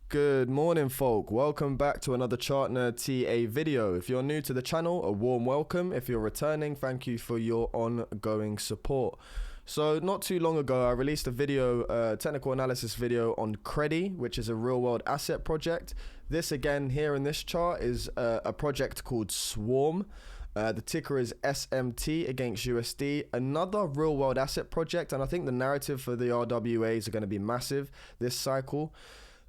Good morning, folk. Welcome back to another Chart Nerd TA video. If you're new to the channel, a warm welcome. If you're returning, thank you for your ongoing support. So not too long ago, I released a video, technical analysis video on Corrective, which is a real-world asset project. This again here in this chart is a project called Swarm. The ticker is SMT against USD, another real-world asset project, and I think the narrative for the RWAs are going to be massive this cycle.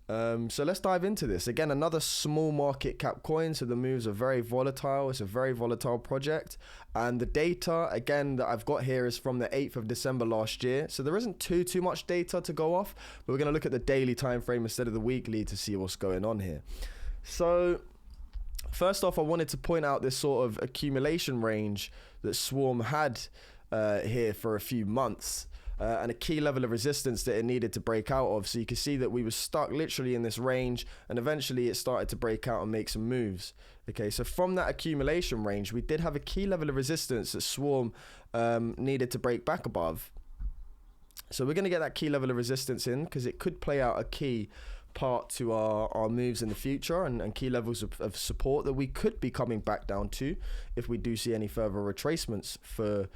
So let's dive into this. Again, another small market cap coin, so the moves are very volatile. It's a very volatile project, and the data again that I've got here is from the 8th of December last year, so there isn't too much data to go off, but we're going to look at the daily time frame instead of the weekly to see what's going on here. So first off, I wanted to point out this sort of accumulation range that Swarm had here for a few months. And a key level of resistance that it needed to break out of. So you can see that we were stuck literally in this range, and eventually it started to break out and make some moves. Okay, so from that accumulation range, we did have a key level of resistance that Swarm needed to break back above. So we're going to get that key level of resistance in because it could play out a key part to our moves in the future, and key levels of support that we could be coming back down to if we do see any further retracements for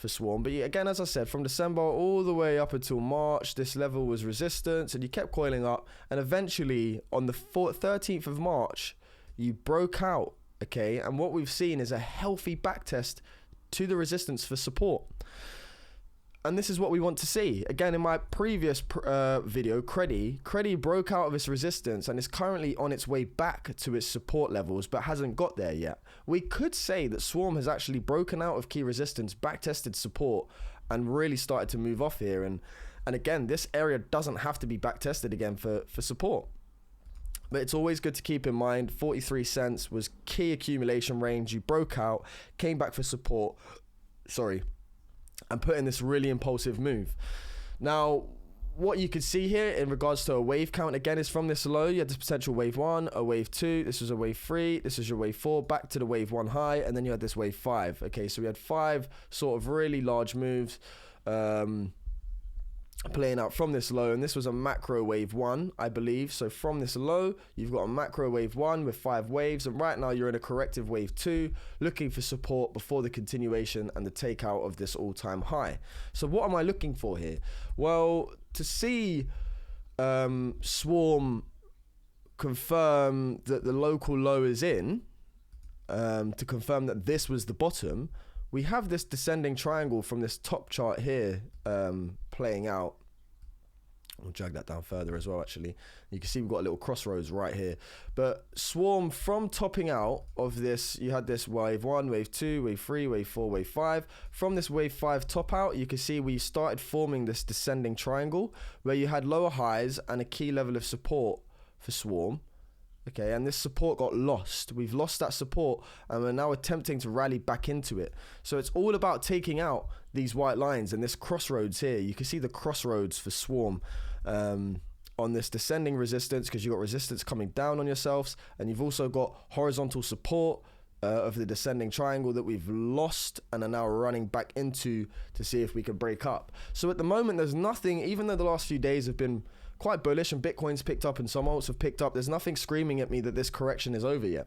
Swarm. But again, as I said, from December all the way up until March, this level was resistance, and you kept coiling up, and eventually on the 13th of March you broke out. Okay, and what we've seen is a healthy backtest to the resistance for support, and this is what we want to see. Again, in my previous video, Corrective broke out of its resistance and is currently on its way back to its support levels, but hasn't got there yet. We could say that Swarm has actually broken out of key resistance, backtested support, and really started to move off here. And again, this area doesn't have to be backtested again for support. But it's always good to keep in mind 43 cents was key accumulation range. You broke out, came back for support. And put in this really impulsive move. Now, what you can see here in regards to a wave count, again, is from this low, you had this potential wave 1, a wave 2, this was a wave 3, this is your wave 4, back to the wave 1 high, and then you had this wave 5. Okay, so we had 5 sort of really large moves playing out from this low, and this was a macro wave 1, I believe. So from this low, you've got a macro wave 1 with 5 waves, and right now you're in a corrective wave 2, looking for support before the continuation and the takeout of this all-time high. So what am I looking for here? Well, to see Swarm confirm that the local low is in, to confirm that this was the bottom, we have this descending triangle from this top chart here playing out. I'll drag that down further as well, actually. You can see we've got a little crossroads right here. But Swarm, from topping out of this, you had this wave 1, wave 2, wave 3, wave 4, wave 5. From this wave 5 top out, you can see we started forming this descending triangle where you had lower highs and a key level of support for Swarm. Okay, and this support got lost. We've lost that support, and we're now attempting to rally back into it. So it's all about taking out these white lines and this crossroads here. You can see the crossroads for Swarm on this descending resistance, because you've got resistance coming down on yourselves, and you've also got horizontal support of the descending triangle that we've lost and are now running back into to see if we can break up. So at the moment, there's nothing, even though the last few days have been quite bullish and Bitcoin's picked up and some alts have picked up, there's nothing screaming at me that this correction is over yet.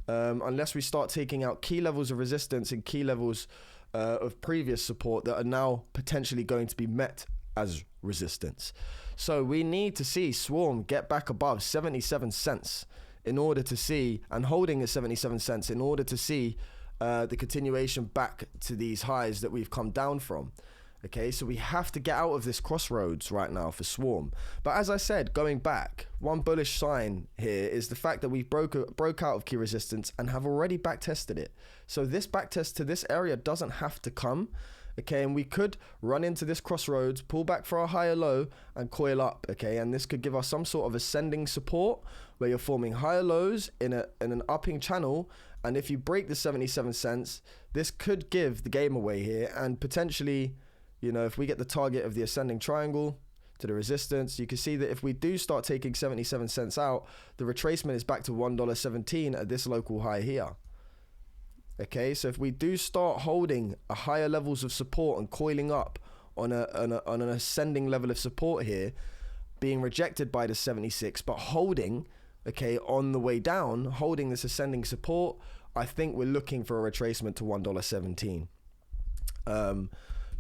Unless we start taking out key levels of resistance and key levels of previous support that are now potentially going to be met as resistance. So we need to see Swarm get back above 77 cents in order to see, and holding at 77 cents in order to see the continuation back to these highs that we've come down from. Okay, so we have to get out of this crossroads right now for Swarm. But as I said, going back, one bullish sign here is the fact that we broke out of key resistance and have already backtested it. So this backtest to this area doesn't have to come. Okay, and we could run into this crossroads, pull back for a higher low, and coil up. Okay, and this could give us some sort of ascending support where you're forming higher lows in an upping channel. And if you break the 77 cents, this could give the game away here, and potentially, you know, if we get the target of the ascending triangle to the resistance, you can see that if we do start taking 77 cents out, the retracement is back to $1.17 at this local high here. Okay, so if we do start holding a higher levels of support and coiling up on an ascending level of support here, being rejected by the 76, but holding, okay, on the way down, holding this ascending support, I think we're looking for a retracement to $1.17.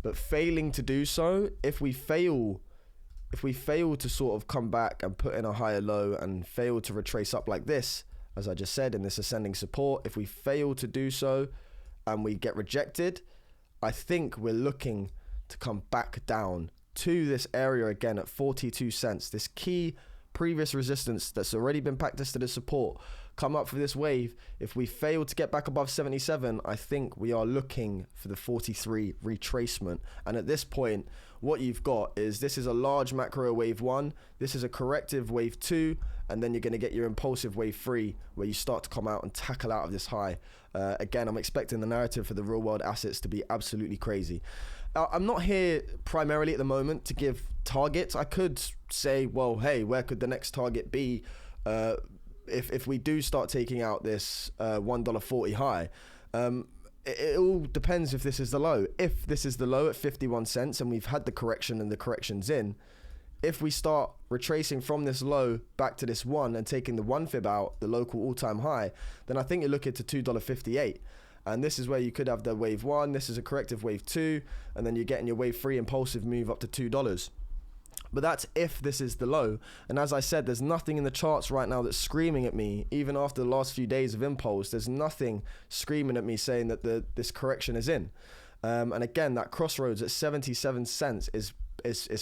But failing to do so, if we fail to sort of come back and put in a higher low and fail to retrace up like this, as I just said, in this ascending support, if we fail to do so and we get rejected, I think we're looking to come back down to this area again at 42 cents. This key previous resistance that's already been practiced as support, come up for this wave. If we fail to get back above 77, I think we are looking for the 43 retracement. And at this point, what you've got is this is a large macro wave 1, this is a corrective wave 2, and then you're going to get your impulsive wave 3 where you start to come out and tackle out of this high. Again, I'm expecting the narrative for the real world assets to be absolutely crazy. I'm not here primarily at the moment to give targets. I could say, well, hey, where could the next target be if we do start taking out this $1.40 high? It all depends if this is the low. If this is the low at 51 cents and we've had the correction and the correction's in, if we start retracing from this low back to this 1 and taking the 1 fib out, the local all-time high, then I think you're looking to $2.58. And this is where you could have the wave 1, this is a corrective wave 2, and then you're getting your wave 3 impulsive move up to $2. But that's if this is the low. And as I said, there's nothing in the charts right now that's screaming at me. Even after the last few days of impulse, there's nothing screaming at me saying that this correction is in. And again, that crossroads at 77 cents is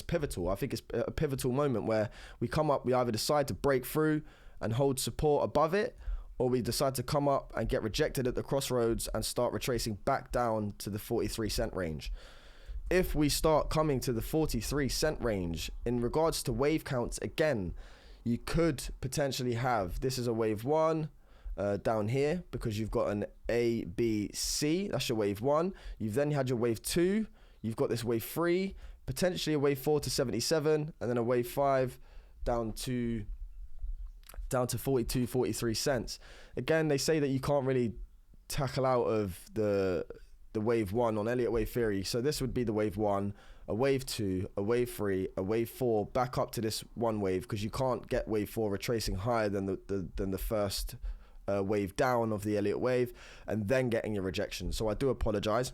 pivotal. I think it's a pivotal moment where we come up, we either decide to break through and hold support above it, or we decide to come up and get rejected at the crossroads and start retracing back down to the 43 cent range. If we start coming to the 43 cent range, in regards to wave counts, again, you could potentially have, this is a wave 1 down here, because you've got an A, B, C, that's your wave 1. You've then had your wave 2, you've got this wave 3, potentially a wave 4 to 77, and then a wave 5 down to 42, 43 cents. Again, they say that you can't really tackle out of the wave 1 on Elliott wave theory. So this would be the wave 1, a wave 2, a wave 3, a wave 4, back up to this 1 wave, because you can't get wave 4 retracing higher than the first wave down of the Elliott wave, and then getting your rejection. So I do apologize.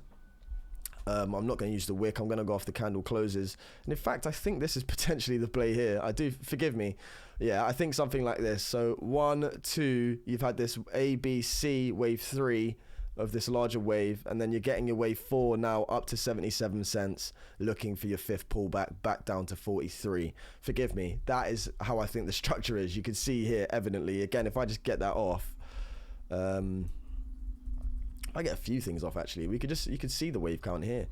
I'm not going to use the wick. I'm going to go off the candle closes. And in fact, I think this is potentially the play here. I do, forgive me. Yeah, I think something like this. So 1, 2, you've had this A, B, C, wave 3 of this larger wave, and then you're getting your wave 4 now up to 77 cents, looking for your 5th pullback back down to 43. Forgive me. That is how I think the structure is. You can see here evidently. Again, if I just get that off, I get a few things off actually. You could see the wave count here.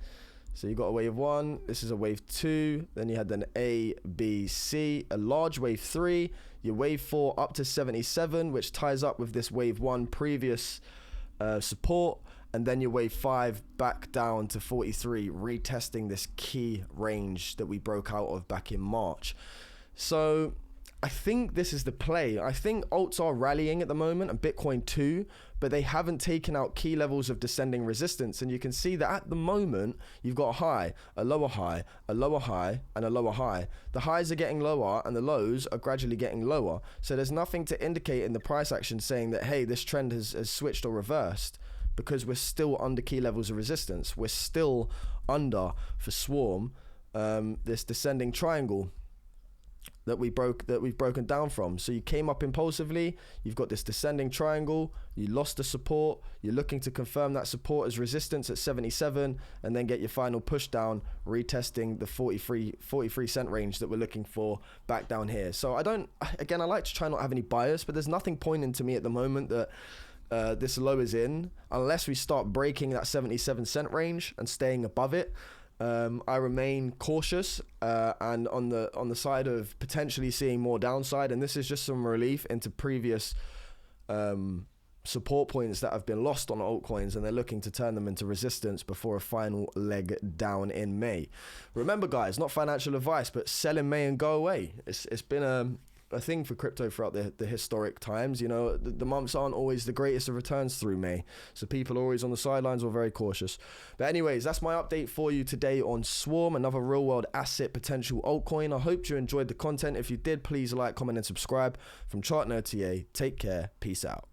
So you got a wave 1, this is a wave 2, then you had an A, B, C, a large wave 3, your wave 4 up to 77, which ties up with this wave 1 previous support, and then your wave 5 back down to 43, retesting this key range that we broke out of back in March. So I think this is the play. I think alts are rallying at the moment, and Bitcoin too, but they haven't taken out key levels of descending resistance. And you can see that at the moment, you've got a high, a lower high, a lower high, and a lower high. The highs are getting lower and the lows are gradually getting lower. So there's nothing to indicate in the price action saying that, hey, this trend has switched or reversed, because we're still under key levels of resistance. We're still under, for Swarm, this descending triangle that we've broken down from. So you came up impulsively, you've got this descending triangle, you lost the support, you're looking to confirm that support as resistance at 77, and then get your final push down, retesting the 43 cent range that we're looking for back down here. So I like to try not have any bias, but there's nothing pointing to me at the moment that this low is in, unless we start breaking that 77 cent range and staying above it. I remain cautious and on the side of potentially seeing more downside, and this is just some relief into previous support points that have been lost on altcoins, and they're looking to turn them into resistance before a final leg down in May. Remember guys, not financial advice, but sell in May and go away. It's been a a thing for crypto throughout the historic times. You know, the months aren't always the greatest of returns through May, so people are always on the sidelines or very cautious. But anyways, that's my update for you today on Swarm, another real world asset potential altcoin. I hope you enjoyed the content. If you did, please like, comment and subscribe. From Chart Nerd TA, take care, peace out.